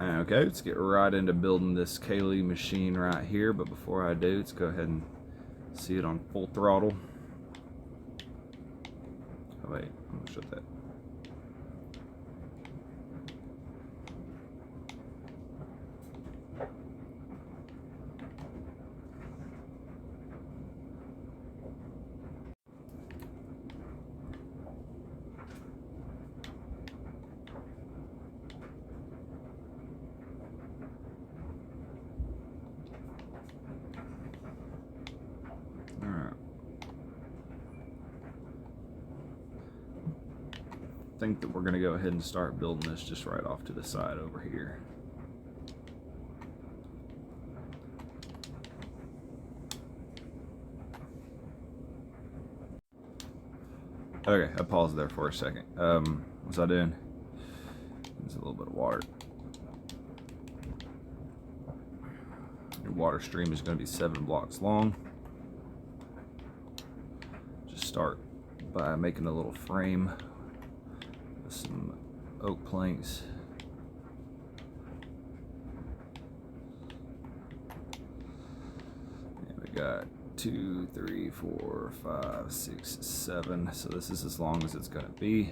Okay, let's get right into building this Kayleigh machine right here, but before I do, let's go ahead and see it on full throttle. Oh wait, I'm gonna shut that. Alright. I think that we're going to go ahead and start building this just right off to the side over here. Okay, I paused there for a second. What's I doing? There's a little bit of water. Your water stream is going to be 7 blocks long. Just start by making a little frame with some oak planks. And we got 2, 3, 4, 5, 6, 7. So this is as long as it's going to be.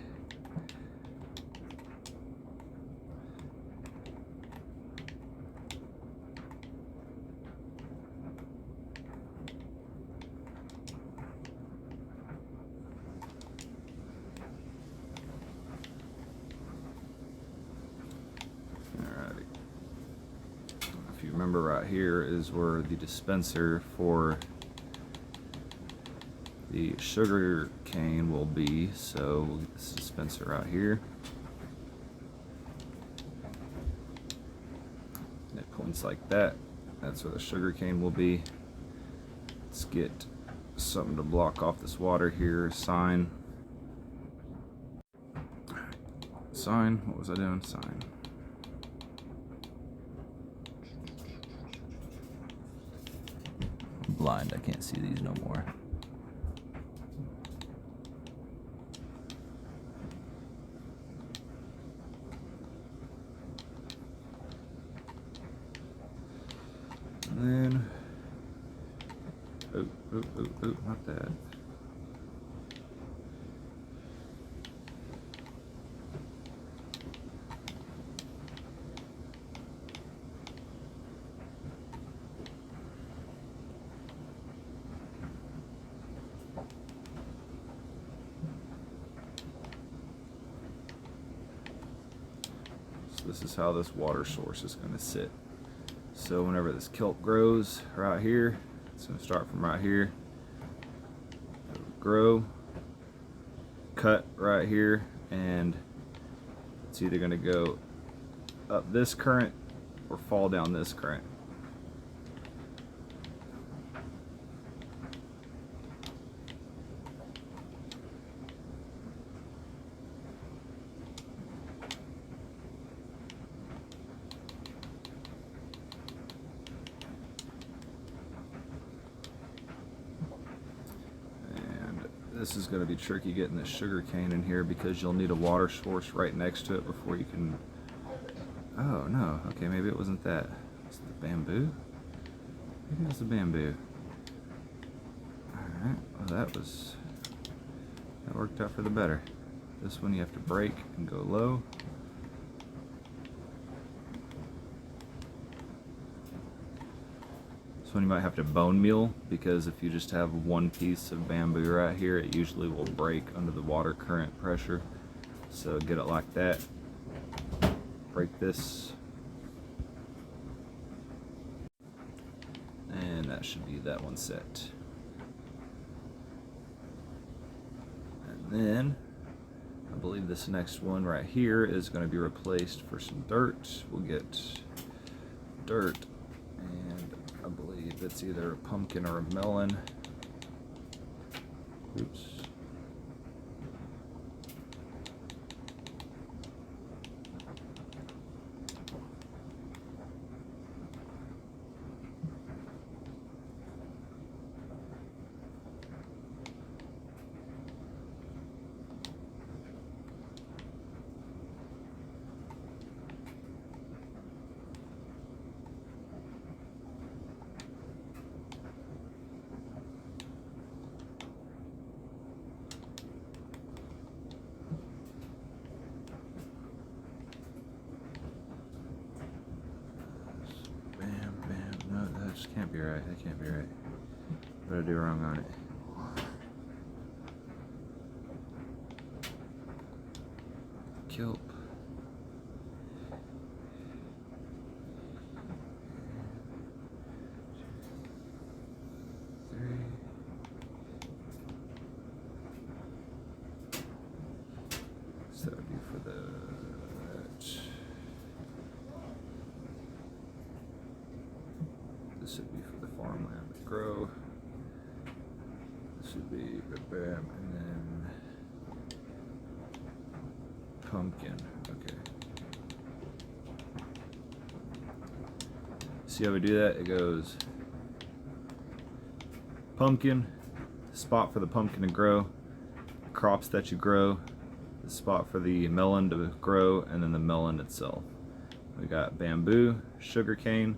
If you remember, right here is where the dispenser for the sugar cane will be, so we'll get this dispenser right here. And it points like that. That's where the sugar cane will be. Let's get something to block off this water here. Sign. Sign. What was I doing? Sign. I'm blind. I can't see these no more. And then, oh, not that. So this is how this water source is going to sit. So whenever this kelp grows right here, it's going to start from right here, it'll grow, cut right here, and it's either going to go up this current or fall down this current. This is going to be tricky getting this sugar cane in here because you'll need a water source right next to it before you can. Oh no, okay, maybe it wasn't that. It's the bamboo? Maybe it was the bamboo. Alright, well that worked out for the better. This one you have to break and go low. This one you might have to bone meal, because if you just have one piece of bamboo right here, it usually will break under the water current pressure. So get it like that. Break this. And that should be that one set. And then I believe this next one right here is going to be replaced for some dirt. We'll get dirt, and I believe it's either a pumpkin or a melon. Oops. can't be right. That can't be right. What did I do wrong on it? Kelp. So that would be for the this would be for the farmland to grow. This would be bam, and then pumpkin. Okay. See how we do that? It goes pumpkin, spot for the pumpkin to grow, crops that you grow, the spot for the melon to grow, and then the melon itself. We got bamboo, sugarcane.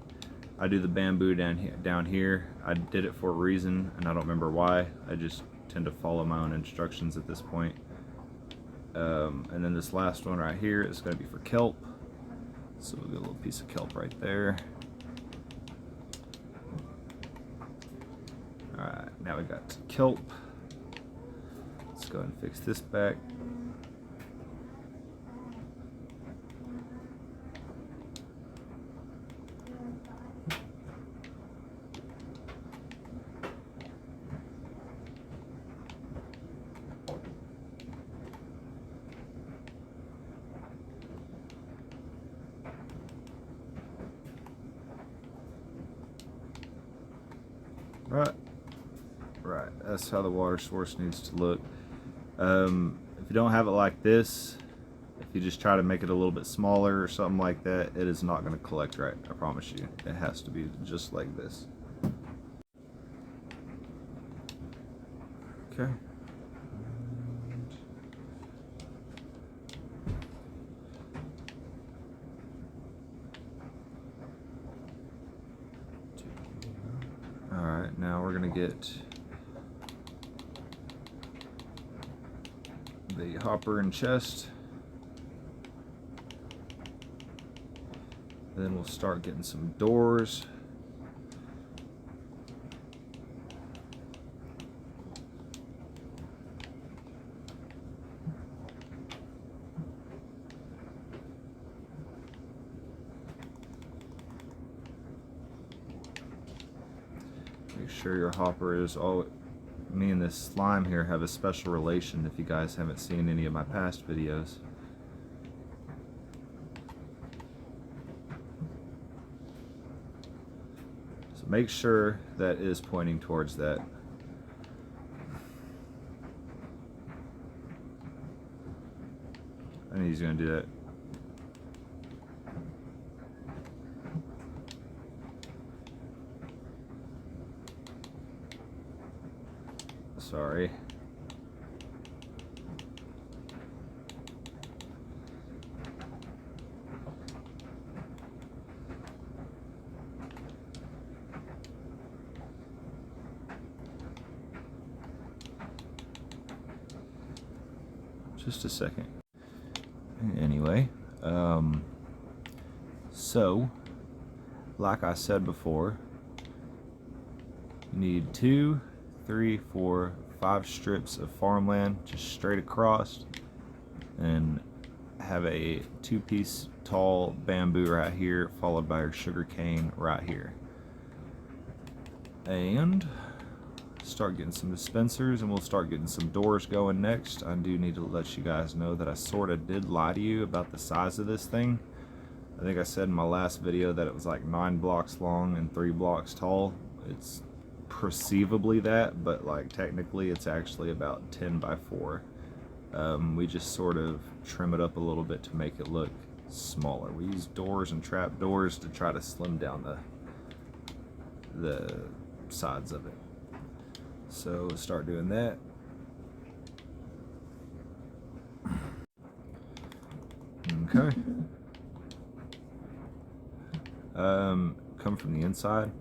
I do the bamboo down here. I did it for a reason, and I don't remember why. I just tend to follow my own instructions at this point. And then this last one right here is going to be for kelp. So we'll get a little piece of kelp right there. Alright, now we got kelp. Let's go ahead and fix this back. Right, that's how the water source needs to look. If you don't have it like this, if you just try to make it a little bit smaller or something like that, it is not going to collect right, I promise you. It has to be just like this. Okay. Alright, now we're going to get the hopper and chest. Then we'll start getting some doors. Make sure your hopper is all. Me and this slime here have a special relation if you guys haven't seen any of my past videos. So make sure that is pointing towards that. I think he's going to do that. Sorry. Just a second. Anyway, so like I said before, you need 2, 3, 4, 5 strips of farmland just straight across, and have a 2-piece tall bamboo right here, followed by your sugar cane right here. And start getting some dispensers, and we'll start getting some doors going next. I do need to let you guys know that I sort of did lie to you about the size of this thing. I think I said in my last video that it was like 9 blocks long and 3 blocks tall. It's perceivably that, but like technically it's actually about 10 by 4. We just sort of trim it up a little bit to make it look smaller. We use doors and trap doors to try to slim down the sides of it. So let's start doing that. Okay. Come from the inside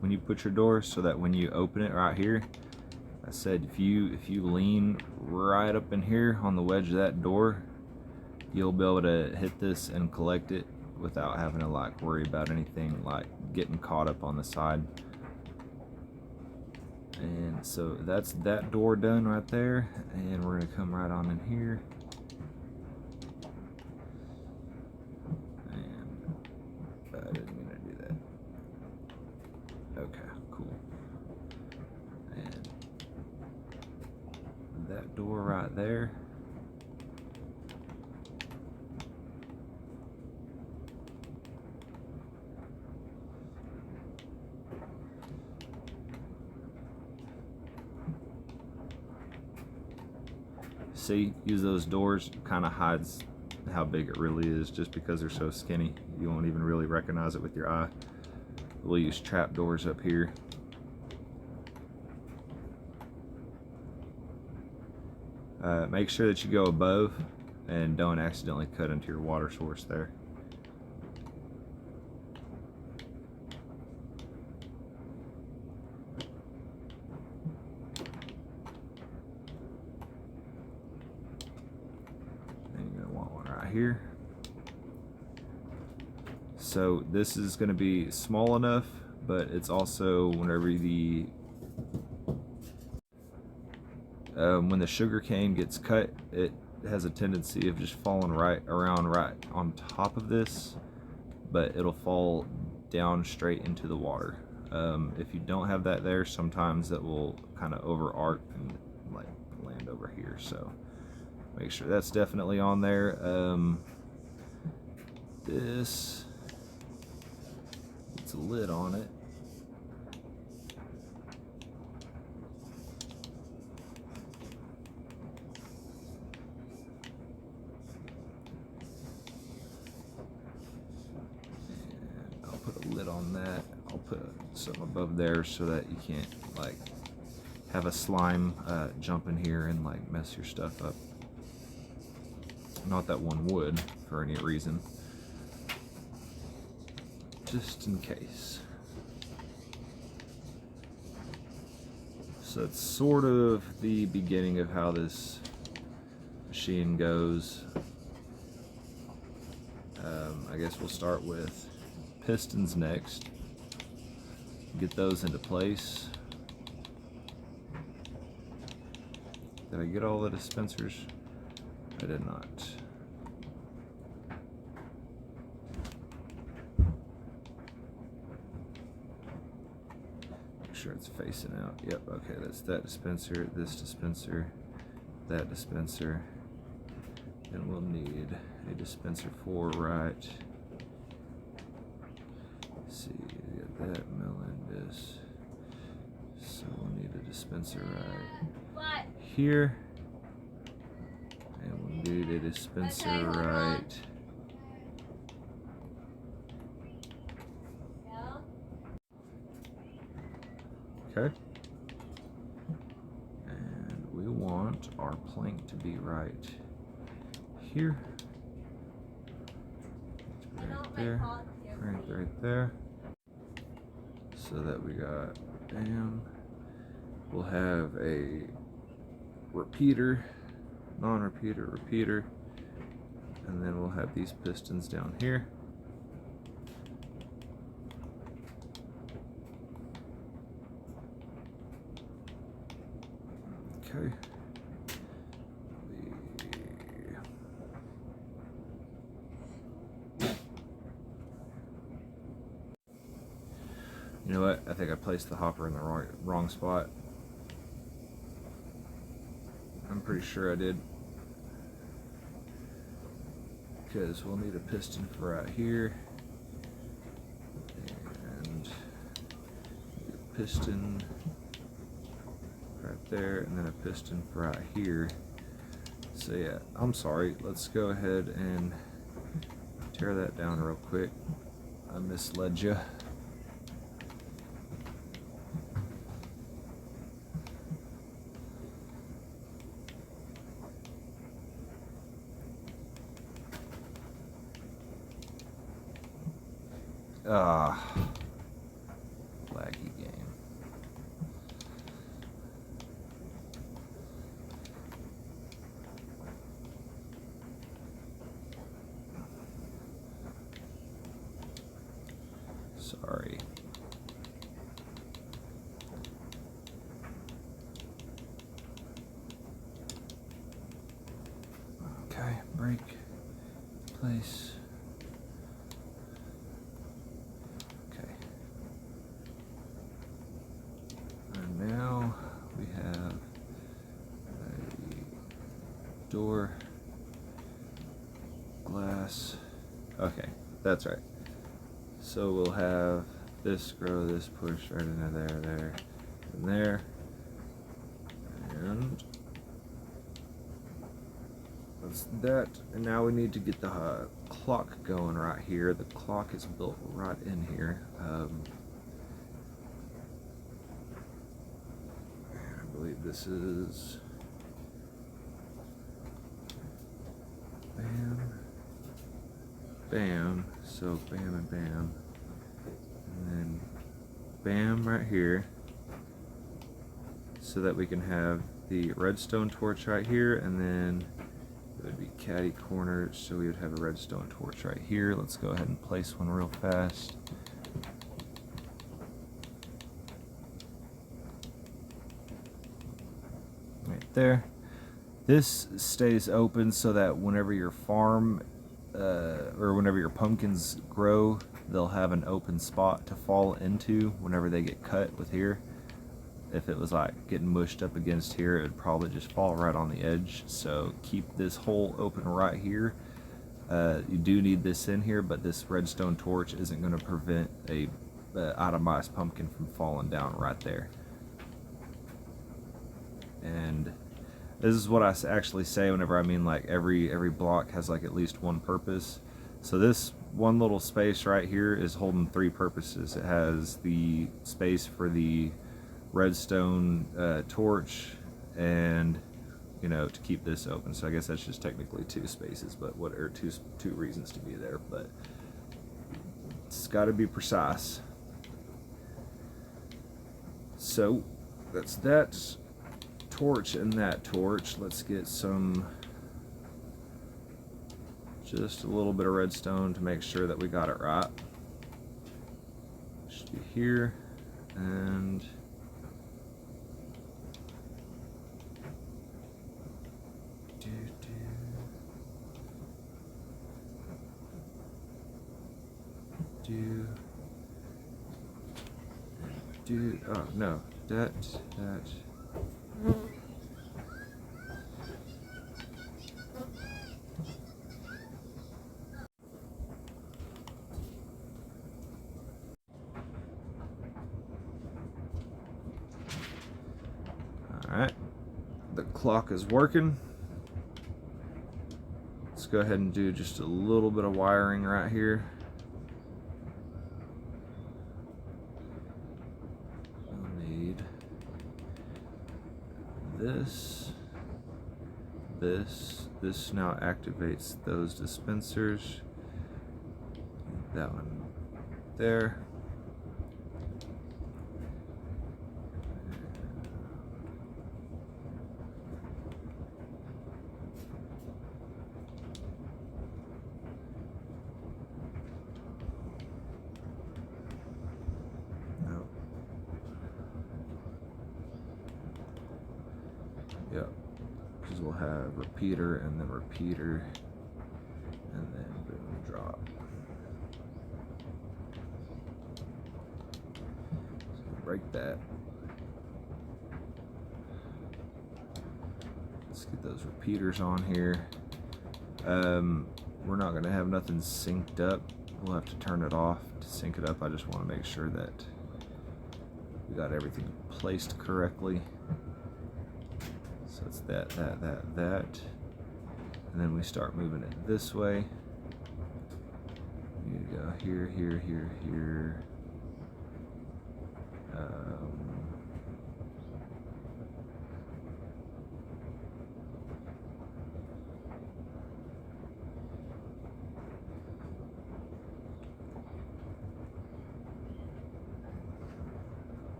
when you put your door, so that when you open it right here, I said if you lean right up in here on the wedge of that door, you'll be able to hit this and collect it without having to like worry about anything like getting caught up on the side. And so that's that door done right there, and we're gonna come right on in here. And I didn't mean to do that. Okay, cool. And that door right there. See, use those doors, kind of hides how big it really is just because they're so skinny. You won't even really recognize it with your eye. We'll use trap doors up here. Make sure that you go above and don't accidentally cut into your water source there. Here. So this is going to be small enough, but it's also whenever the when the sugar cane gets cut, it has a tendency of just falling right on top of this, but it'll fall down straight into the water. If you don't have that there, sometimes it will kind of over arc and like land over here. So make sure that's definitely on there. This, it's a lid on it. And I'll put a lid on that. I'll put something above there so that you can't like have a slime jump in here and like mess your stuff up. Not that one would for any reason, just in case. So it's sort of the beginning of how this machine goes. I guess we'll start with pistons next. Get those into place. Did I get all the dispensers? I did not. Make sure it's facing out. Yep, okay, that's that dispenser, this dispenser, that dispenser. Then we'll need a dispenser for right. Let's see, we got that melon, this. So we'll need a dispenser right here. And we'll need a dispenser right. Okay. And we want our plank to be right here. Right there. Right there. So that we got, bam. We'll have a repeater, non-repeater, repeater, and then we'll have these pistons down here. Okay. You know what? I think I placed the hopper in the wrong spot. I'm pretty sure I did. Because we'll need a piston for right here. And a piston right there, and then a piston for right here. So yeah, I'm sorry. Let's go ahead and tear that down real quick. I misled you. Laggy game. Sorry. door, glass. Okay, that's right. So we'll have this grow, this push right into there, there, and there. And that's that. And now we need to get the clock going right here. The clock is built right in here. I believe this is bam, bam. So bam and bam, and then bam right here, so that we can have the redstone torch right here, and then it would be catty corner, so we would have a redstone torch right here. Let's go ahead and place one real fast. Right there. This stays open so that whenever your farm or whenever your pumpkins grow, they'll have an open spot to fall into whenever they get cut with here. If it was like getting mushed up against here, it would probably just fall right on the edge. So keep this hole open right here. You do need this in here, but this redstone torch isn't going to prevent a itemized pumpkin from falling down right there. And this is what I actually say whenever I mean like every block has like at least one purpose. So this one little space right here is holding three purposes. It has the space for the redstone torch, and to keep this open. So I guess that's just technically two spaces, but what are two reasons to be there, but it's got to be precise. So that's that torch and that torch. Let's get just a little bit of redstone to make sure that we got it right. Should be here, and oh no, that. Alright, the clock is working. Let's go ahead and do just a little bit of wiring right here. We'll need this now activates those dispensers. That one there. Yep, because we'll have repeater and then repeater and then boom, drop. So break that. Let's get those repeaters on here. We're not going to have nothing synced up. We'll have to turn it off to sync it up. I just want to make sure that we got everything placed correctly. So it's that. And then we start moving it this way. You need to go here, here, here, here.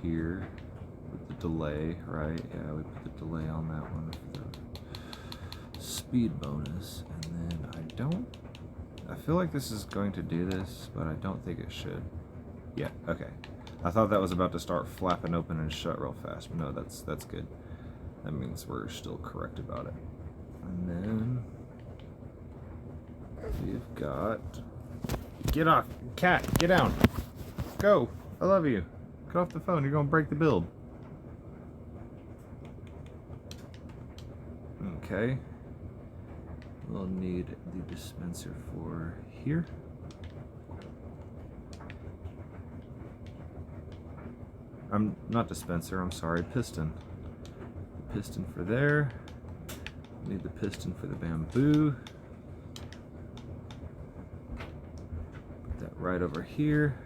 Here with the delay, right? Yeah, we put the delay on that one for the speed bonus. And then I feel like this is going to do this, but I don't think it should. Yeah, okay. I thought that was about to start flapping open and shut real fast, but no, that's good. That means we're still correct about it. And then we've got, get off, cat, get down, go, I love you, get off the phone, you're gonna break the build. Okay, we'll need the dispenser for here. Not dispenser, I'm sorry, piston. Piston for there. Need the piston for the bamboo. Put that right over here.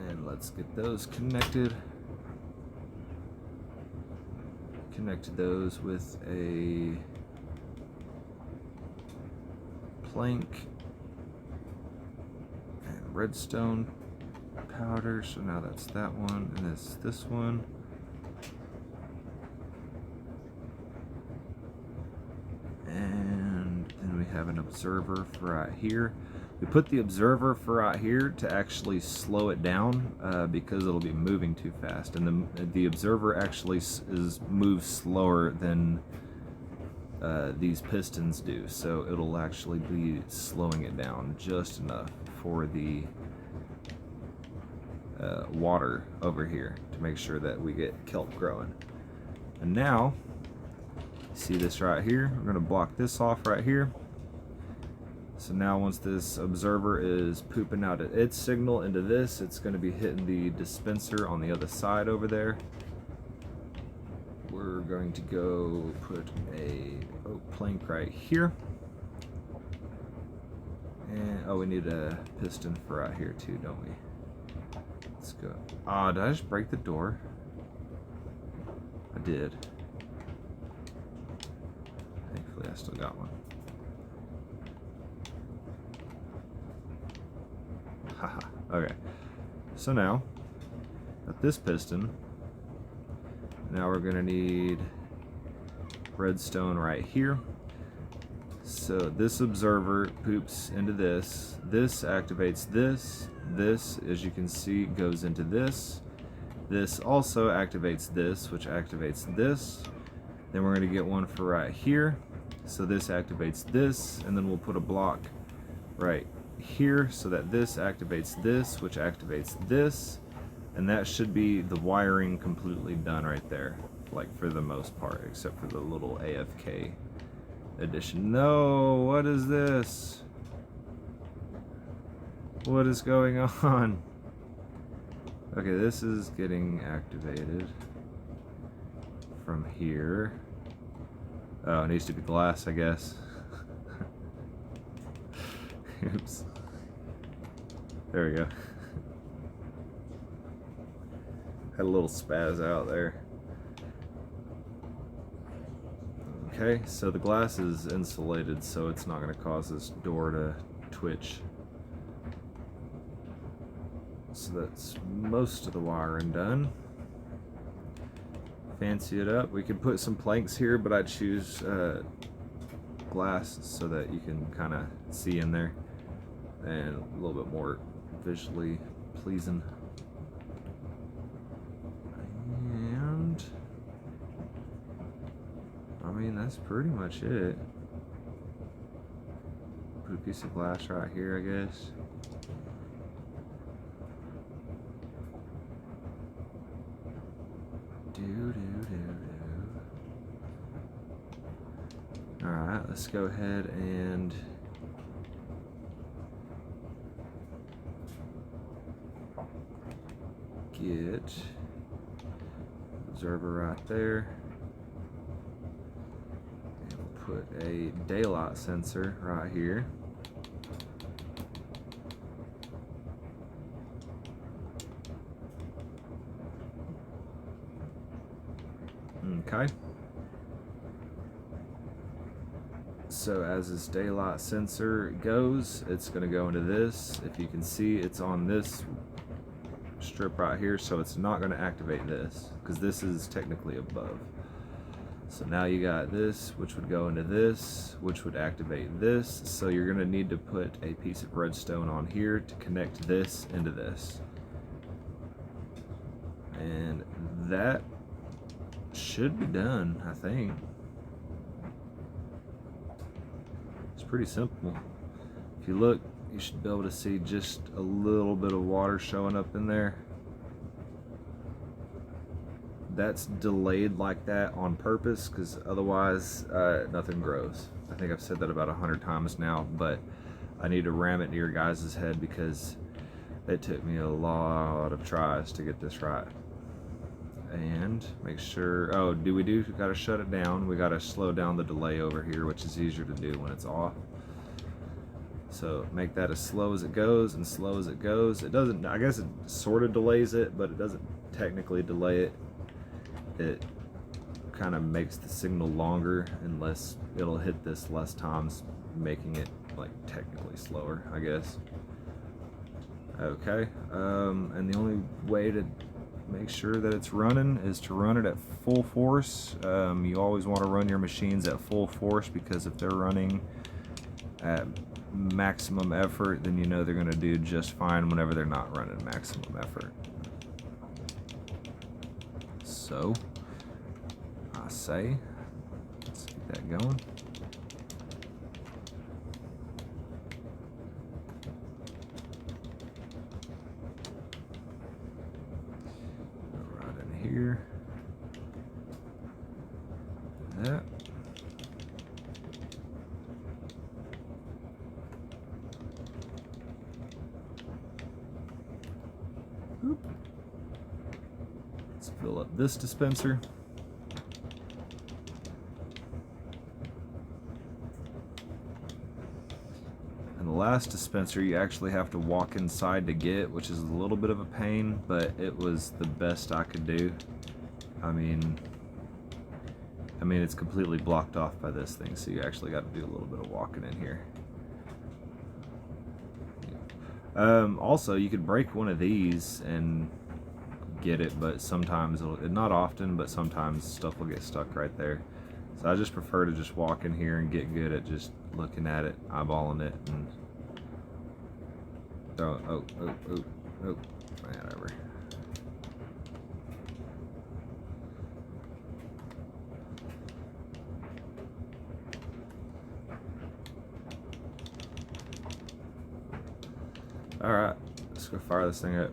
And let's get those connected. Connected those with a plank and redstone powder. So now that's that one, and this one. And then we have an observer for right here. We put the observer for right here to actually slow it down because it'll be moving too fast, and the observer actually moves slower than these pistons do, so it'll actually be slowing it down just enough for the water over here to make sure that we get kelp growing. And now, see this right here? We're going to block this off right here. So now once this observer is pooping out its signal into this, it's going to be hitting the dispenser on the other side over there. We're going to go put a oak plank right here. And oh, we need a piston for right here too, don't we? Let's go. Ah, did I just break the door? I did. Thankfully I still got one. Haha, okay. So now, got this piston. Now we're gonna need redstone right here. So this observer poops into this. This activates this. This, as you can see, goes into this. This also activates this, which activates this. Then we're gonna get one for right here. So this activates this, and then we'll put a block right here so that this activates this, which activates this. And that should be the wiring completely done right there, like for the most part, except for the little AFK addition. No, what is this? What is going on? Okay, this is getting activated from here. Oh, it needs to be glass, I guess. Oops. There we go. Had a little spaz out there. Okay, so the glass is insulated, so it's not going to cause this door to twitch. So that's most of the wiring done. Fancy it up. We could put some planks here, but I choose glass so that you can kind of see in there and a little bit more visually pleasing. And I mean, that's pretty much it. Put a piece of glass right here, I guess. Alright, let's go ahead and get observer right there. And we'll put a daylight sensor right here. Okay. So as this daylight sensor goes, it's going to go into this. If you can see, it's on this strip right here, so it's not going to activate this because this is technically above. So now you got this, which would go into this, which would activate this. So you're gonna need to put a piece of redstone on here to connect this into this. And that should be done, I think. It's pretty simple. If you look, you should be able to see just a little bit of water showing up in there. That's delayed like that on purpose, because otherwise nothing grows. I think I've said that about 100 times now, but I need to ram it into your guys' head because it took me a lot of tries to get this right. And make sure, oh, we gotta shut it down. We gotta slow down the delay over here, which is easier to do when it's off. So make that as slow as it goes and slow as it goes. It doesn't, I guess it sort of delays it, but it doesn't technically delay it. It kind of makes the signal longer, and it'll hit this less times, making it like technically slower, I guess. Okay, and the only way to make sure that it's running is to run it at full force. You always want to run your machines at full force, because if they're running at maximum effort, then you know they're going to do just fine whenever they're not running maximum effort. So I say, let's get that going. Go right in here. That. Oop. Let's fill up this dispenser. And the last dispenser you actually have to walk inside to get, which is a little bit of a pain, but it was the best I could do. I mean it's completely blocked off by this thing, so you actually got to do a little bit of walking in here. Also, you could break one of these and get it, but sometimes not often, but sometimes stuff will get stuck right there. So I just prefer to just walk in here and get good at just looking at it, eyeballing it, and oh, whatever. Alright, let's go fire this thing up.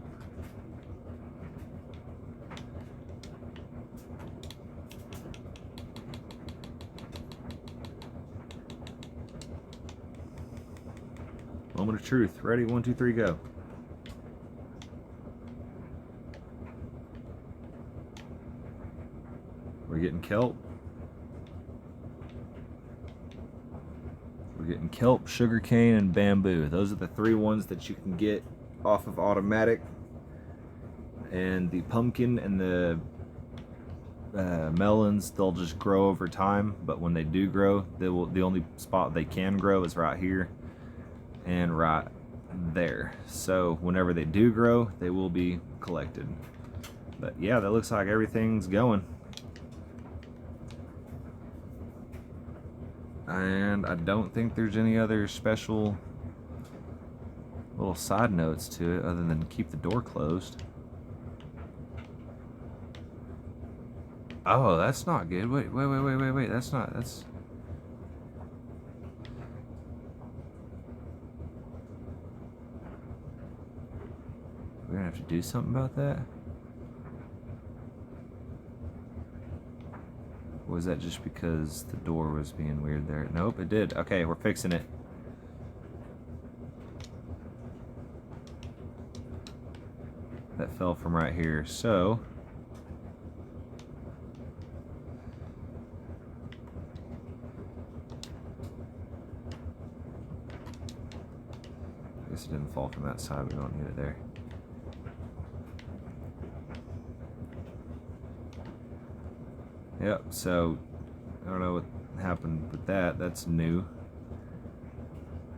Moment of truth. Ready? 1, 2, 3, go. We're getting kelp. We're getting kelp, sugarcane, and bamboo. Those are the 3 ones that you can get off of automatic. And the pumpkin and the melons, they'll just grow over time. But when they do grow, the only spot they can grow is right here and right there. So whenever they do grow, they will be collected. But yeah, that looks like everything's going. And I don't think there's any other special little side notes to it other than keep the door closed. Oh, that's not good. Wait, that's we're gonna have to do something about that? Or was that just because the door was being weird there? Nope, it did. Okay, we're fixing it. That fell from right here, so I guess it didn't fall from that side. We don't need it there. Yep, so I don't know what happened with that. That's new.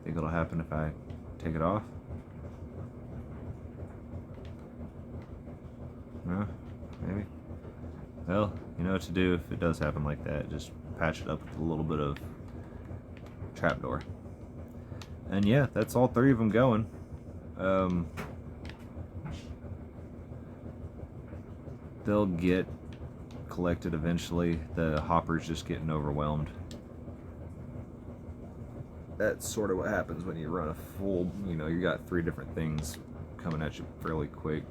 Think it'll happen if I take it off? No? Maybe? Well, You know what to do if it does happen like that. Just patch it up with a little bit of trapdoor. And yeah, that's all 3 of them going. They'll get collected eventually. The hopper's just getting overwhelmed. That's sort of what happens when you run a full, you know, you got 3 different things coming at you fairly quick.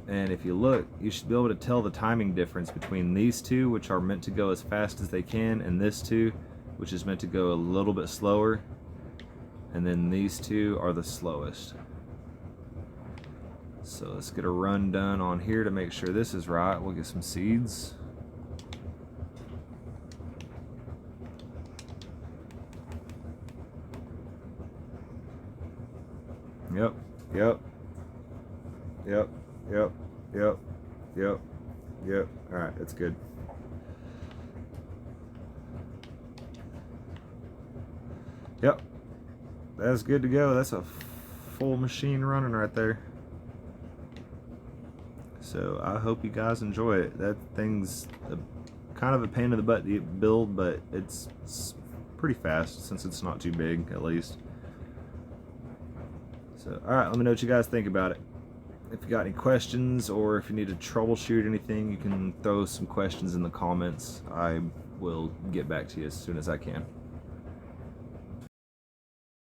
And if you look, you should be able to tell the timing difference between these 2, which are meant to go as fast as they can, and this 2, which is meant to go a little bit slower. And then these 2 are the slowest. So let's get a run done on here to make sure this is right. We'll get some seeds. Yep, yep, yep, yep, yep, yep, yep. All right, that's good. Yep, that's good to go. That's a full machine running right there. So I hope you guys enjoy it. That thing's kind of a pain in the butt to build, but it's pretty fast since it's not too big, at least. So, alright, let me know what you guys think about it. If you got any questions or if you need to troubleshoot anything, you can throw some questions in the comments. I will get back to you as soon as I can.